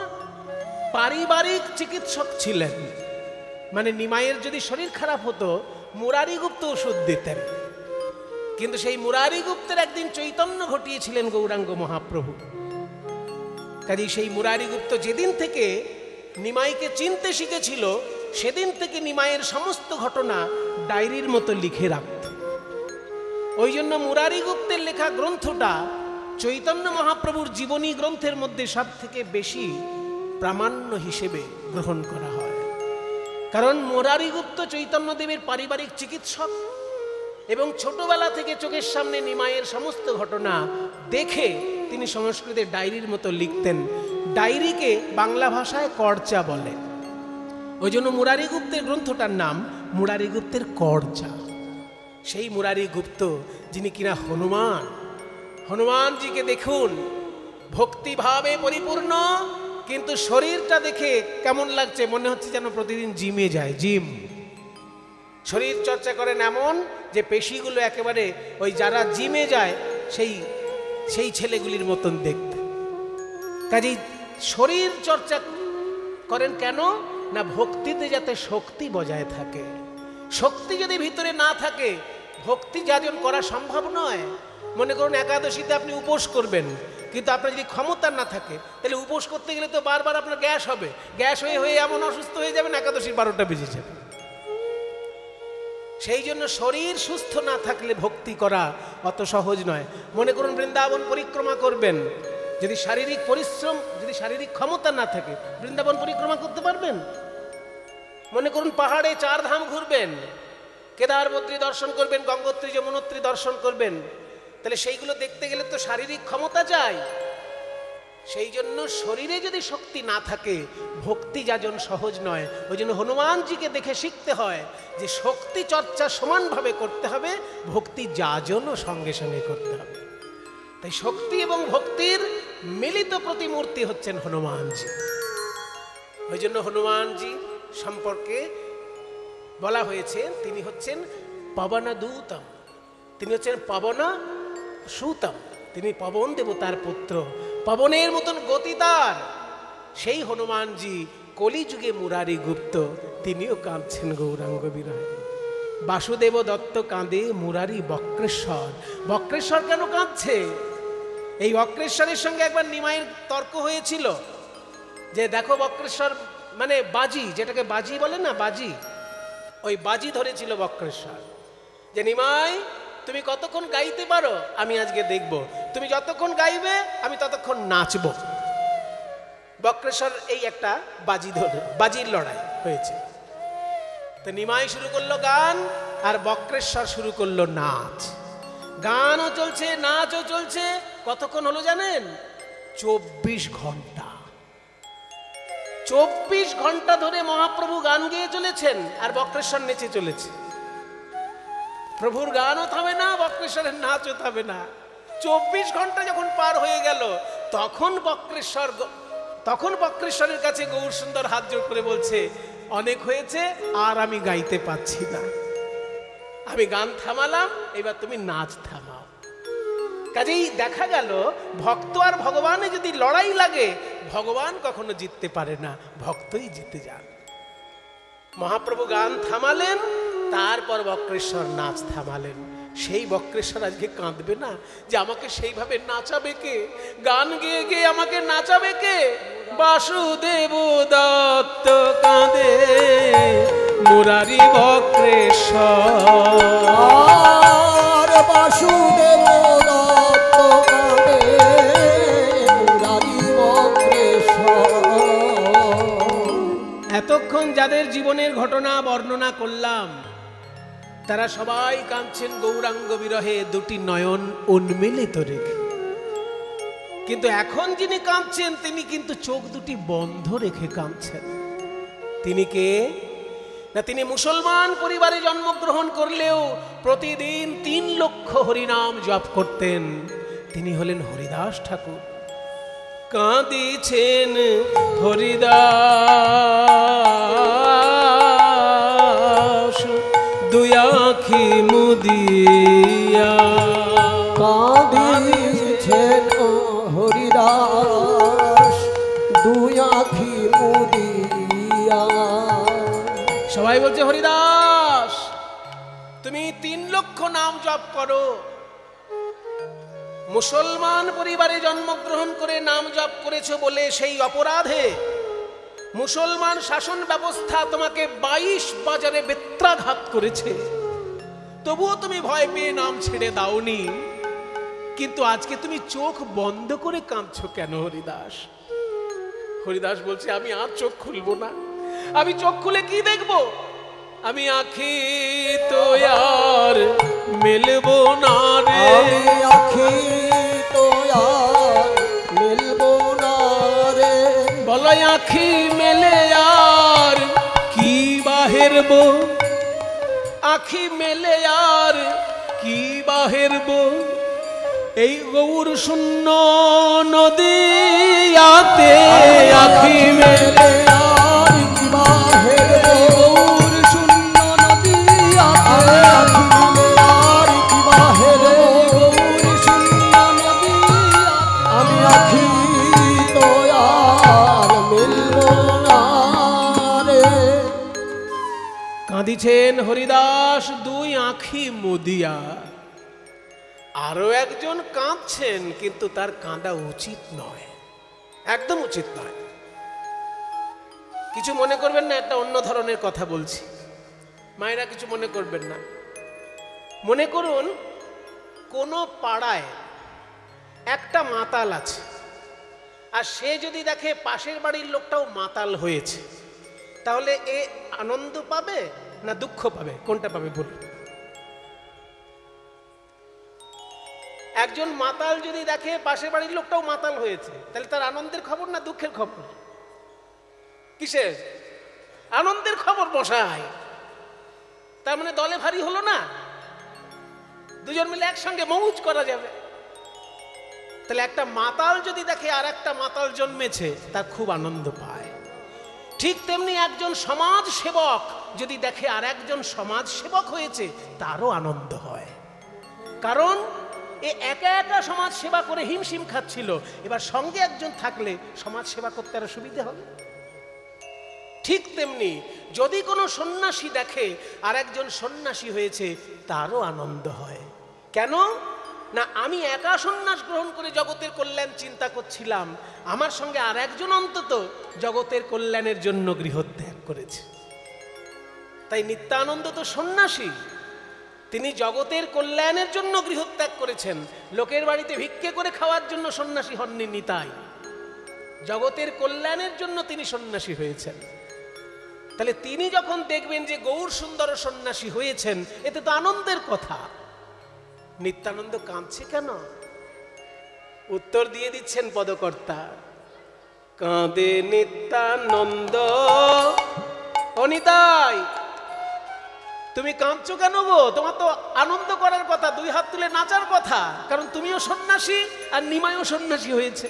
পারিবারিক চিকিৎসক ছিলেন। মানে নিমাইয়ের যদি শরীর খারাপ হতো, মুরারি গুপ্ত ওষুধ দিতেন। কিন্তু সেই মুরারি গুপ্তের একদিন চৈতন্য ঘটিয়েছিলেন গৌরাঙ্গ মহাপ্রভু। কাজেই সেই মুরারিগুপ্ত যেদিন থেকে নিমাইকে চিনতে শিখেছিল, সেদিন থেকে নিমাইয়ের সমস্ত ঘটনা ডায়েরির মতো লিখে রাখত। ওই জন্য মুরারিগুপ্তের লেখা গ্রন্থটা চৈতন্য মহাপ্রভুর জীবনী গ্রন্থের মধ্যে সব থেকে বেশি প্রামাণ্য হিসেবে গ্রহণ করা হয়। কারণ মুরারিগুপ্ত চৈতন্যদেবের পারিবারিক চিকিৎসক এবং ছোটবেলা থেকে চোখের সামনে নিমাইয়ের সমস্ত ঘটনা দেখে তিনি সংস্কৃতের ডায়েরির মতো লিখতেন। ডায়েরিকে বাংলা ভাষায় করচা বলে। ওই জন্য মুরারিগুপ্তের গ্রন্থটার নাম মুরারিগুপ্তের করচা। সেই মুরারিগুপ্ত যিনি কিনা হনুমানজিকে দেখুন ভক্তিভাবে পরিপূর্ণ, কিন্তু শরীরটা দেখে কেমন লাগছে, মনে হচ্ছে যেন প্রতিদিন জিমে যায়। শরীর চর্চা করেন এমন যে পেশিগুলো একেবারে ওই যারা জিমে যায় সেই ছেলেগুলির মতন দেখতে। কাজেই শরীর চর্চা করেন কেন না, ভক্তিতে যাতে শক্তি বজায় থাকে। শক্তি যদি ভিতরে না থাকে ভক্তি যাজন করা সম্ভব নয়। মনে করুন একাদশীতে আপনি উপোস করবেন, কিন্তু আপনার যদি ক্ষমতা না থাকে তাহলে উপোস করতে গেলে তো বারবার আপনার গ্যাস হবে, গ্যাস হয়ে এমন অসুস্থ হয়ে যাবেন একাদশীর 12টা বেজে যাবে। সেই জন্য শরীর সুস্থ না থাকলে ভক্তি করা অত সহজ নয়। মনে করুন বৃন্দাবন পরিক্রমা করবেন, যদি শারীরিক পরিশ্রম, যদি শারীরিক ক্ষমতা না থাকে বৃন্দাবন পরিক্রমা করতে পারবেন? মনে করুন পাহাড়ে 4 ধাম ঘুরবেন, কেদার বদ্রী দর্শন করবেন, গঙ্গোত্রী যমুনোত্রী দর্শন করবেন, তাহলে সেইগুলো দেখতে গেলে তো শারীরিক ক্ষমতা চাই। সেই জন্য শরীরে যদি শক্তি না থাকে ভক্তি যাজন সহজ নয়। ওই জন্য হনুমানজিকে দেখে শিখতে হয় যে শক্তি চর্চা সমানভাবে করতে হবে, ভক্তি যাজনও সঙ্গে সঙ্গে করতে হবে। তাই শক্তি এবং ভক্তির মিলিত প্রতিমূর্তি হচ্ছেন হনুমানজি। ওই জন্য হনুমানজি সম্পর্কে বলা হয়েছে তিনি হচ্ছেন পবনদূতম, তিনি হচ্ছেন পবন সুতম, তিনি পবন দেবতার পুত্র, পবনের মতন গতি তার। সেই হনুমানজি কলিযুগে মুরারিগুপ্ত, তিনিও কাঁদছেন গৌরাঙ্গ বিরহে। বাসুদেব দত্ত কাঁদে, মুরারি বক্রেশ্বর। বক্রেশ্বর কেন কাঁদছে? এই বক্রেশ্বরের সঙ্গে একবার নিমাইয়ের তর্ক হয়েছিল যে দেখো বক্রেশ্বর মানে বাজি, যেটাকে বাজি বলে না, বাজি, ওই বাজি ধরেছিল বক্রেশ্বর যে নিমাই তুমি কতক্ষণ গাইতে পারো আমি আজকে দেখব, তুমি যতক্ষণ গাইবে আমি ততক্ষণ নাচব। বক্রেশ্বর এই একটা বাজির লড়াই হয়েছে। তো নিমাই শুরু করলো গান আর বক্রেশ্বর শুরু করলো নাচ। গানও চলছে নাচও চলছে। কতক্ষণ হলো জানেন? 24 ঘন্টা। 24 ঘন্টা ধরে মহাপ্রভু গান গেয়ে চলেছেন আর বক্রেশ্বর নেচে চলেছে। প্রভুর গানও থামে না, বক্রেশ্বরের নাচও থামে না। 24 ঘন্টা যখন পার হয়ে গেল তখন বক্রেশ্বরের কাছে গৌর সুন্দর হাত জোড় করে বলছে অনেক হয়েছে, আর আমি গাইতে পাচ্ছি না, আমি গান থামালাম, এবার তুমি নাচ থামাও। কাজেই দেখা গেল ভক্ত আর ভগবানে যদি লড়াই লাগে ভগবান কখনো জিততে পারে না, ভক্তই জিতে যান। মহাপ্রভু গান থামালেন, তারপর বক্রেশ্বর নাচ থামালেন। সেই বক্রেশ্বর আজকে কাঁদবে না যে আমাকে সেইভাবে নাচাবে কে, গান গেয়ে গিয়ে আমাকে নাচাবে কে? বাসুদেব দত্ত কাঁদে, মুরারি বক্রেশ্বর। বাসুদেব দত্ত কাঁদে, মুরারি বক্রেশ্বর। এতক্ষণ যাদের জীবনের ঘটনা বর্ণনা করলাম তারা সবাই কাঁদছেন গৌরাঙ্গ বিরহে, দুটি নয়ন উন্মিলিত রেখে। কিন্তু এখন যিনি কাঁদছেন তিনি কিন্তু চোখ দুটি বন্ধ রেখে কাঁদছেন। তিনি কে না, তিনি মুসলমান পরিবারে জন্মগ্রহণ করলেও প্রতিদিন 3 লক্ষ হরিনাম জপ করতেন। তিনি হলেন হরিদাস ঠাকুর। কাঁদিছেন হরিদাস দুই আঁখি মুদিয়া, কাঁদিছেন হরিদাস দুই আঁখি মুদিয়া। সবাই বলছে হরিদাস তুমি 3 লক্ষ নাম জপ করো, মুসলমান পরিবারে জন্মগ্রহণ করে নাম জপ করেছো বলে সেই অপরাধে মুসলমান শাসন ব্যবস্থা তোমাকে 22 বাজারে বেত্রাঘাত করেছে, তবুও তুমি ভয় পেয়ে নাম ছেড়ে দাওনি। কিন্তু আজকে তুমি চোখ বন্ধ করে কাঁদছো কেন হরিদাস? হরিদাস বলছে, আমি আর চোখ খুলবো না। আমি চোখ খুলে কি দেখবো? আমি আখি তো আর মেলবো না রে, আমি আখি তো আর মেলবো না রে। বলো আখি মেলে আর কি বাহেরবো, আখি মেলে আর কি বাহেরবো, এই গৌর শূন্য নদীয়াতে আখি মেলে আর কি বাহেরবো, গৌর শূন্য নদীয়াতে আখি মেলে আর কি বাহেরবো, গৌর শূন্য নদীয়াতে আমি আখি তো আর মেলবো না রে। কাঁদিছেন হরিদাস দুই আঁখি মুদিয়া। আরো একজন কাঁদছেন, কিন্তু তার কাঁদা উচিত নয়, একদম উচিত নয়। কিছু মনে করবেন না, একটা অন্য ধরনের কথা বলছি, মায়েরা কিছু মনে করবেন না। মনে করুন কোনো পাড়ায় একটা মাতাল আছে, আর সে যদি দেখে পাশের বাড়ির লোকটাও মাতাল হয়েছে, তাহলে এ আনন্দ পাবে না দুঃখ পাবে? কোনটা পাবে বলুন? একজন মাতাল যদি দেখে পাশের বাড়ির লোকটাও মাতাল হয়েছে, তাহলে তার আনন্দের খবর না দুঃখের খবর? কিসের? আনন্দের খবর বসায়। তার মানে দলে ভারী হলো না, দুজন মিলে একসঙ্গে মৌজ করা যাবে। তাহলে একটা মাতাল যদি দেখে আর একটা মাতাল জন্মেছে, তার খুব আনন্দ পায়। ঠিক তেমনি একজন সমাজ সেবক যদি দেখে আর একজন সমাজ সেবক হয়েছে, তারও আনন্দ হয়। কারণ এ একা একা সমাজ সেবা করে হিমশিম খাচ্ছিল, এবার সঙ্গে একজন থাকলে সমাজ সেবা করতে আরো সুবিধা হবে। ঠিক তেমনি যদি কোনো সন্ন্যাসী দেখে আর একজন সন্ন্যাসী হয়েছে, তারও আনন্দ হয়। কেন না? আমি একা সন্ন্যাস গ্রহণ করে জগতের কল্যাণ চিন্তা করছিলাম, আমার সঙ্গে আর একজন অন্তত জগতের কল্যাণের জন্য গৃহত্যাগ করেছে। তাই নিত্যানন্দ তো সন্ন্যাসী, তিনি জগতের কল্যাণের জন্য গৃহত্যাগ করেছেন। লোকের বাড়িতে ভিক্ষে করে খাওয়ার জন্য সন্ন্যাসী হননি নিতাই, জগতের কল্যাণের জন্য তিনি সন্ন্যাসী হয়েছেন। তাহলে তিনি যখন দেখবেন যে গৌর সুন্দর সন্ন্যাসী হয়েছেন, এতে তো আনন্দের কথা। নিত্যানন্দ কাঁদছে কেন? উত্তর দিয়ে দিচ্ছেন পদকর্তা, কাঁদে নিত্যানন্দ। ও নিতাই, তুমি কাঁদছো কেন গো? তোমার তো আনন্দ করার কথা, দুই হাত তুলে নাচার কথা, কারণ তুমিও সন্ন্যাসী আর নিমাইও সন্ন্যাসী হয়েছে।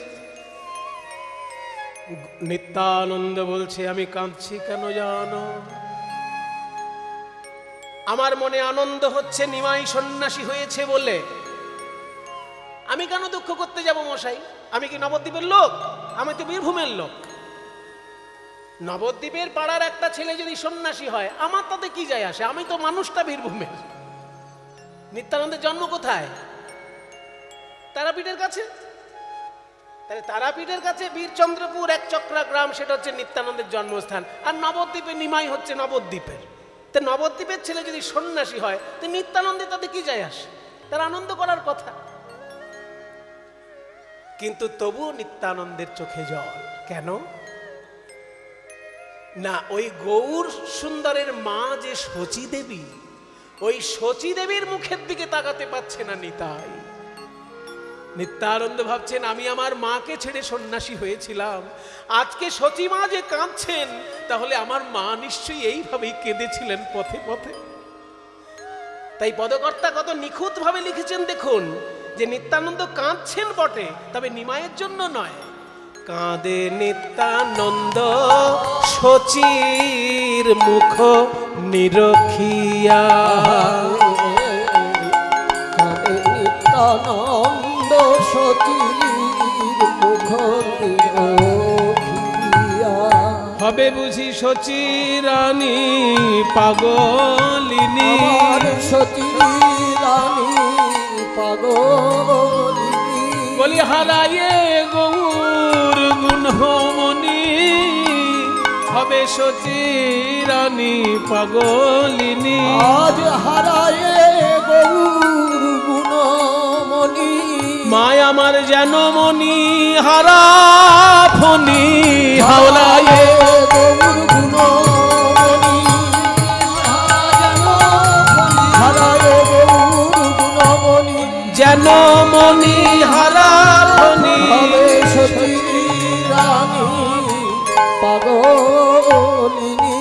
নিত্যানন্দ বলছে, আমি কাঁদছি কেন জানো? আমার মনে আনন্দ হচ্ছে নিমাই সন্ন্যাসী হয়েছে বলে। আমি কেন দুঃখ করতে যাব মশাই? আমি কি নবদ্বীপের লোক? আমি তো বীরভূমের লোক। নবদ্বীপের পাড়ার একটা ছেলে যদি সন্ন্যাসী হয়, আমার তাতে কি যায় আসে? আমি তো মানুষটা বীরভূমের। নিত্যানন্দের জন্ম কোথায়? তারাপীঠের কাছে। তাহলে তারাপীঠের কাছে বীরচন্দ্রপুর এক চক্রা গ্রাম, সেটা হচ্ছে নিত্যানন্দের জন্মস্থান। আর নবদ্বীপে নিমাই হচ্ছে নবদ্বীপের। তো নবদ্বীপের ছেলে যদি সন্ন্যাসী হয়, তো নিত্যানন্দে তাতে কি যায় আসে? তার আনন্দ করার কথা। কিন্তু তবুও নিত্যানন্দের চোখে জল কেন? না, ওই গৌর সুন্দরের মা যে শচী দেবী, ওই শচী দেবীর মুখের দিকে তাকাতে পারছে না নিতাই। নিত্যানন্দ ভাবছেন, আমি আমার মাকে ছেড়ে সন্ন্যাসী হয়েছিলাম, আজকে শচী মা যে কাঁদছেন, তাহলে আমার মা নিশ্চয়ই এইভাবেই কেঁদেছিলেন পথে পথে। তাই পদকর্তা কত নিখুঁত ভাবে লিখেছেন দেখুন, যে নিত্যানন্দ কাঁদছেন বটে, তবে নিমাইয়ের জন্য নয়। কাঁদে নিত্যানন্দ শচীর মুখ নিরখিয়া, কাঁদে নিত্যানন্দ শচীর মুখ নিরখিয়া। হবে বুঝি শচী রানী পাগলিনী, আমার শচী রানী পাগলিনী। বলি হারায়ে গৌর গুণমণি হবে সচিরানী পাগলিনী। আজ হারায়ে গৌর গুণমণি মায় আমার যেন মনি হারা ফনি হাওলায়ে গৌর গুণমণি হারায়ে গৌর গুণমণি যেন মনি হারা ফনি হবে সচিরানী পাগলিনী।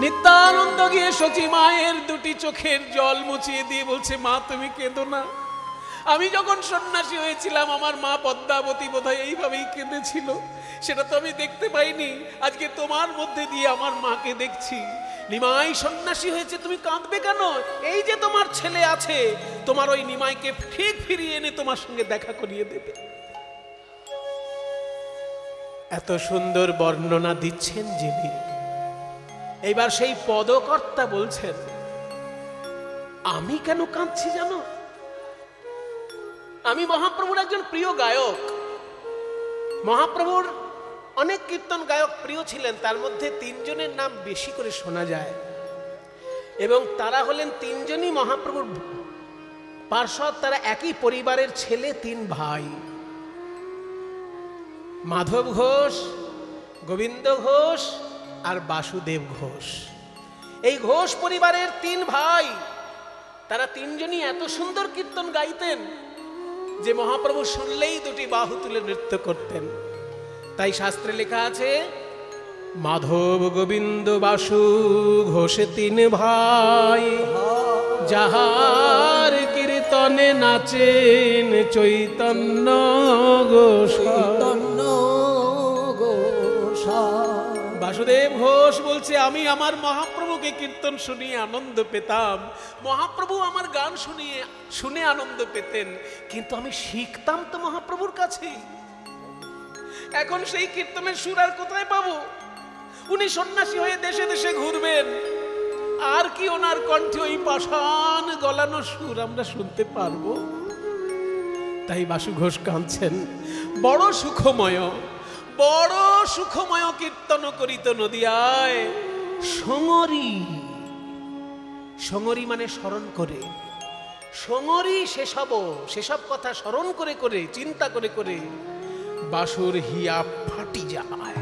নিত্যানন্দ গিয়ে সচি মায়ের দুটি চোখের জল মুছিয়ে দিয়ে বলছে, মা তুমি কেঁদো না। আমি যখন সন্ন্যাসী হয়েছিলাম আমার মা পদ্মাবতী বোধহয় এইভাবেই কেঁদেছিল, সেটা তো আমি দেখতে পাইনি। আজকে তোমার মধ্যে দিয়ে আমার মাকে দেখছি। নিমাই সন্ন্যাসী হয়েছে, তুমি কাঁদবে কেন? এই যে তোমার ছেলে আছে, তোমার ওই নিমাইকে ঠিক ফিরিয়ে এনে তোমার সঙ্গে দেখা করিয়ে দেবে। এত সুন্দর বর্ণনা দিচ্ছেন যিনি, এইবার সেই পদকর্তা বলছেন, আমি কেন কাঁদছি জানো? আমি মহাপ্রভুর একজন প্রিয় গায়ক। মহাপ্রভুর অনেক কীর্তন গায়ক প্রিয় ছিলেন, তার মধ্যে তিনজনের নাম বেশি করে শোনা যায়, এবং তারা হলেন তিনজনই মহাপ্রভুর পার্ষদ। তারা একই পরিবারের ছেলে, তিন ভাই, মাধব ঘোষ, গোবিন্দ ঘোষ আর বাসুদেব ঘোষ। এই ঘোষ পরিবারের তিন ভাই, তারা তিনজনই এত সুন্দর কীর্তন গাইতেন যে মহাপ্রভু শুনলেই দুটি বাহু তুলে নৃত্য করতেন। তাই শাস্ত্রে লেখা আছে, মাধব গোবিন্দ বাসু ঘোষে তিন ভাই, যাহার কীর্তনে নাচেন চৈতন্য চৈতন্য গোসাই। বাসুদেব ঘোষ বলছে, আমি আমার মহাপ্রভুকে কীর্তন শুনিয়ে আনন্দ পেতাম, মহাপ্রভু আমার গান শুনে আনন্দ পেতেন, কিন্তু আমি শিখতাম তো মহাপ্রভুর কাছেই। এখন সেই কীর্তনের সুর আর কোথায় পাবো? উনি সন্ন্যাসী হয়ে দেশে দেশে ঘুরবেন, আর কি ওনার কণ্ঠে ওই পাষাণ গলানো সুর আমরা শুনতে পারবো? তাই বাসু ঘোষ কাঁদছেন। বড় সুখময়, বড় সুখময় কীর্তন করিত নদিয়ায় সঙরি। সঙরি মানে স্মরণ করে, সঙরি সেসব কথা স্মরণ করে করে, চিন্তা করে করে বাসুর হিয়া ফাটি যায়।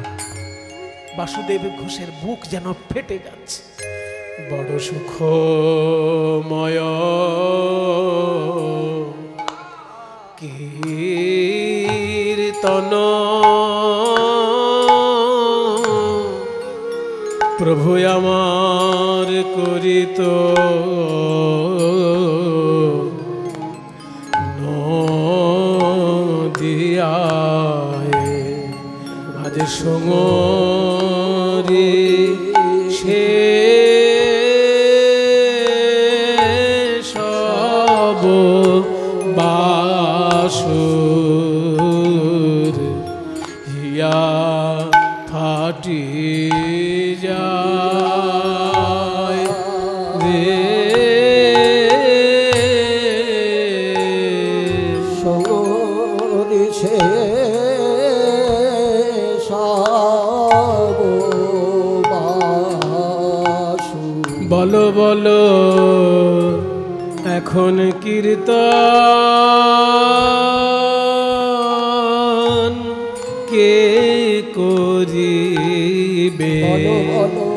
বাসুদেব ঘোষের বুক যেন ফেটে যাচ্ছে। বড় সুখময় কীর্তন প্রভু আমার করিত নদিয়ায়। আজ সঙরি সে সব বাসুর হিয়া ফাটি যায় রে। সঙরি সে সব বাসুর। বলো বলো এখন কীর্তন কে করিবে? বলো বলো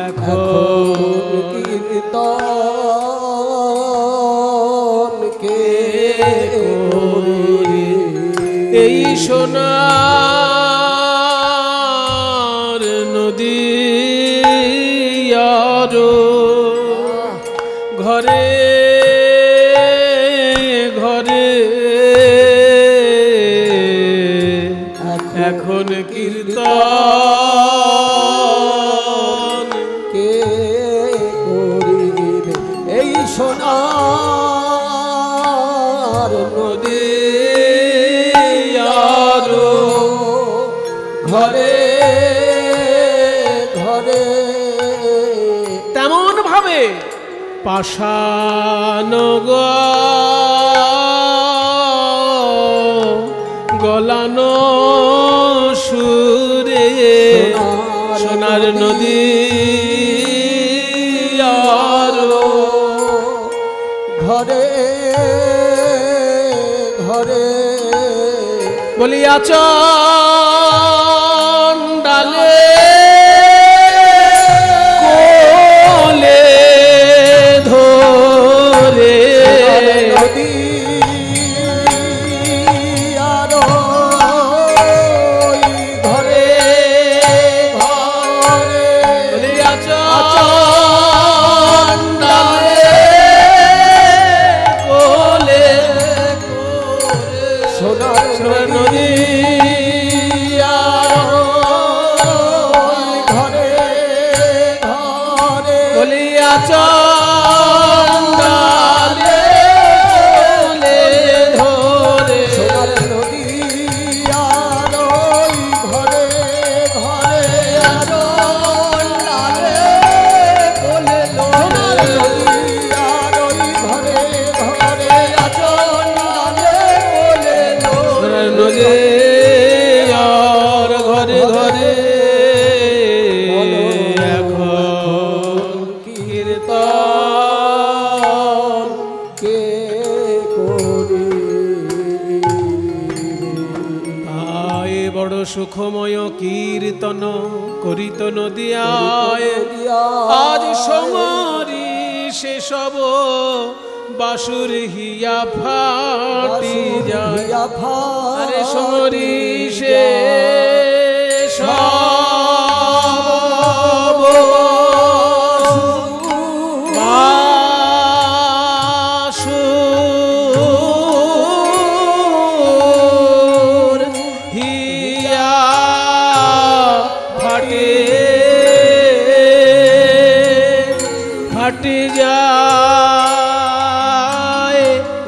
এখন কীর্তন কে করিবে? এই সোনার নদী আর ঘরে ঘরে এখন কীর্তন কে করিবে? এই সোনার নদী আর ঘরে ঘরে তেমন ভাবে পাষাণ নদী আরো ঘরে ঘরে বলিয়া চন্ডালে কোলে ধরে নদী আরো ঘরে ঘরে বলিয়া চন্ডালে কোলে সোনার নদী ঘরে ঘরে বলিয়া চন্ডালে ধরে সোনার নদী আরো ঘরে ঘরে চন্ডালে কোলে সোনার নদী আরো ঘরে ঘরে চন্ডালে কোলে নদী আর ঘরে ঘরে এখন কীর্তন কে করি আয় বড় সুখময় কীর্তন করিত নদিয়ায় আজ সমরি সেসব বাসুর হিয়া ফাটি যায় আরে সমরি সে সব বাসুর হিয়া ফাটে ফাটি যায়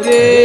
রে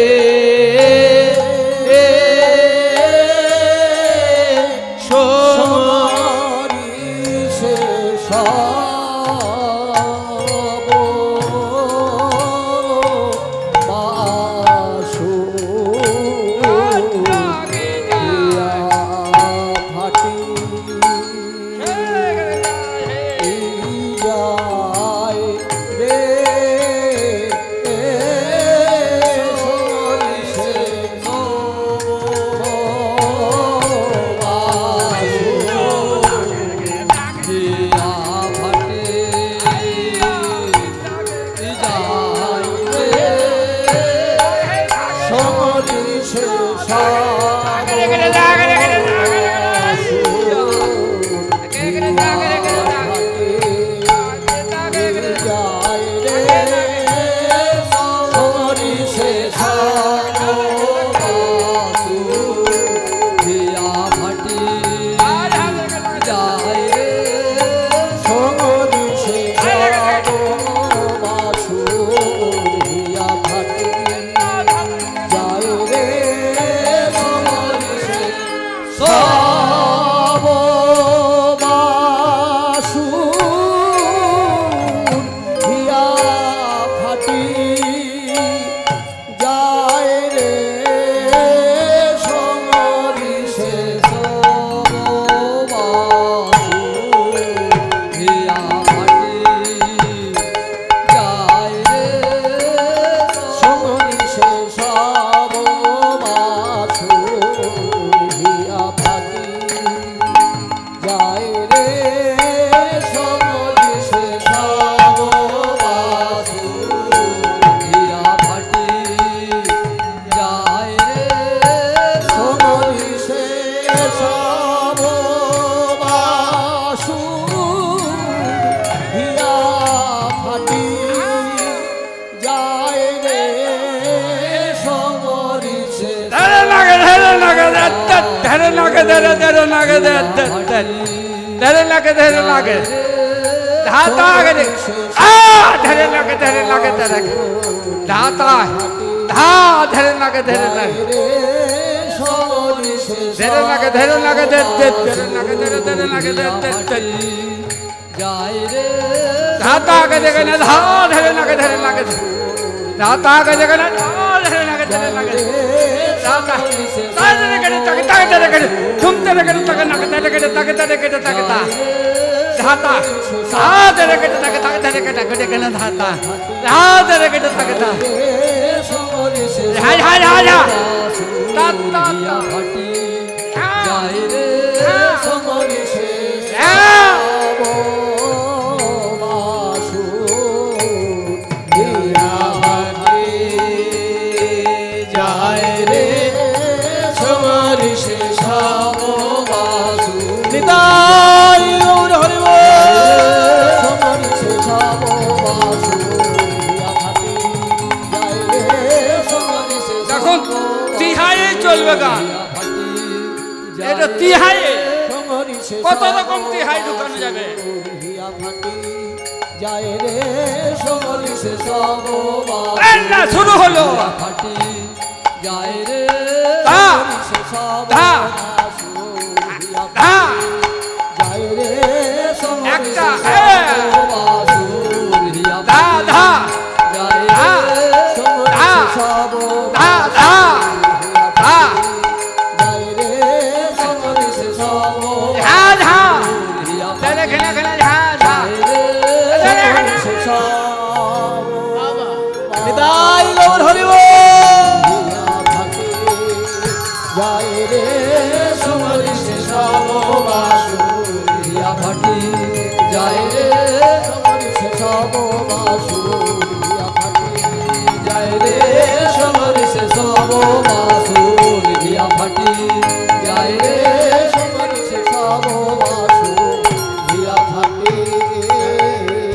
ধাতা রাধে রেখে থাকে থাকে ধরে কেটে কেটে কেন ধাতা রাধে রেখে থাকে তা হাই হাই হাই তা তা ফাটি যায় রে সমরি সে চলবে গান এটা তিহাইয়ে কত রকম তিহাই ঢুকানো যাবে যায় রে সমরি সে সব না শুরু হলো যায় রে সে সব যায় রে একটা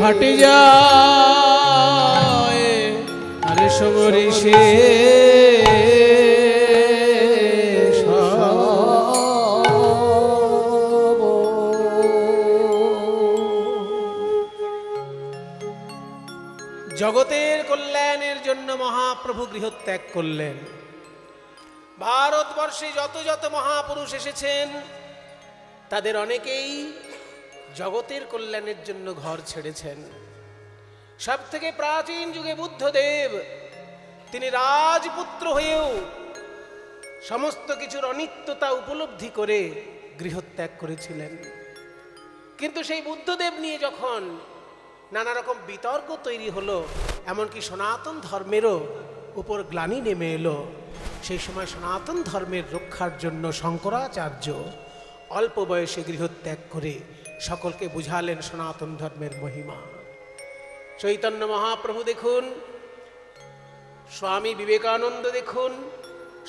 ফাটি যায় আরে সমরি সে জগতের কল্যাণের জন্য মহাপ্রভু গৃহত্যাগ করলেন। ভারতবর্ষে যত যত মহাপুরুষ এসেছেন তাদের অনেকেই জগতের কল্যাণের জন্য ঘর ছেড়েছেন। সব থেকে প্রাচীন যুগে বুদ্ধদেব তিনি রাজপুত্র হয়েও সমস্ত কিছুর অনিত্যতা উপলব্ধি করে গৃহত্যাগ করেছিলেন। কিন্তু সেই বুদ্ধদেব নিয়ে যখন নানা রকম বিতর্ক তৈরি হলো, এমনকি সনাতন ধর্মেরও উপর গ্লানি নেমে এলো, সেই সময় সনাতন ধর্মের রক্ষার জন্য শঙ্করাচার্য অল্প বয়সে গৃহত্যাগ করে সকলকে বুঝালেন সনাতন ধর্মের মহিমা। চৈতন্য মহাপ্রভু দেখুন, স্বামী বিবেকানন্দ দেখুন,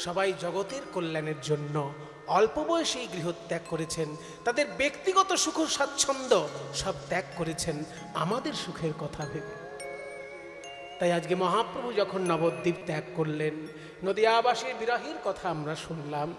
সবাই জগতের কল্যাণের জন্য অল্প বয়সেই গৃহত্যাগ করেছেন। তাদের ব্যক্তিগত সুখ স্বাচ্ছন্দ্য সব ত্যাগ করেছেন আমাদের সুখের কথা ভেবে। তাই আজকে মহাপ্রভু যখন নবদ্বীপ ত্যাগ করলেন, নদিয়াবাসীর বিরহের কথা আমরা শুনলাম।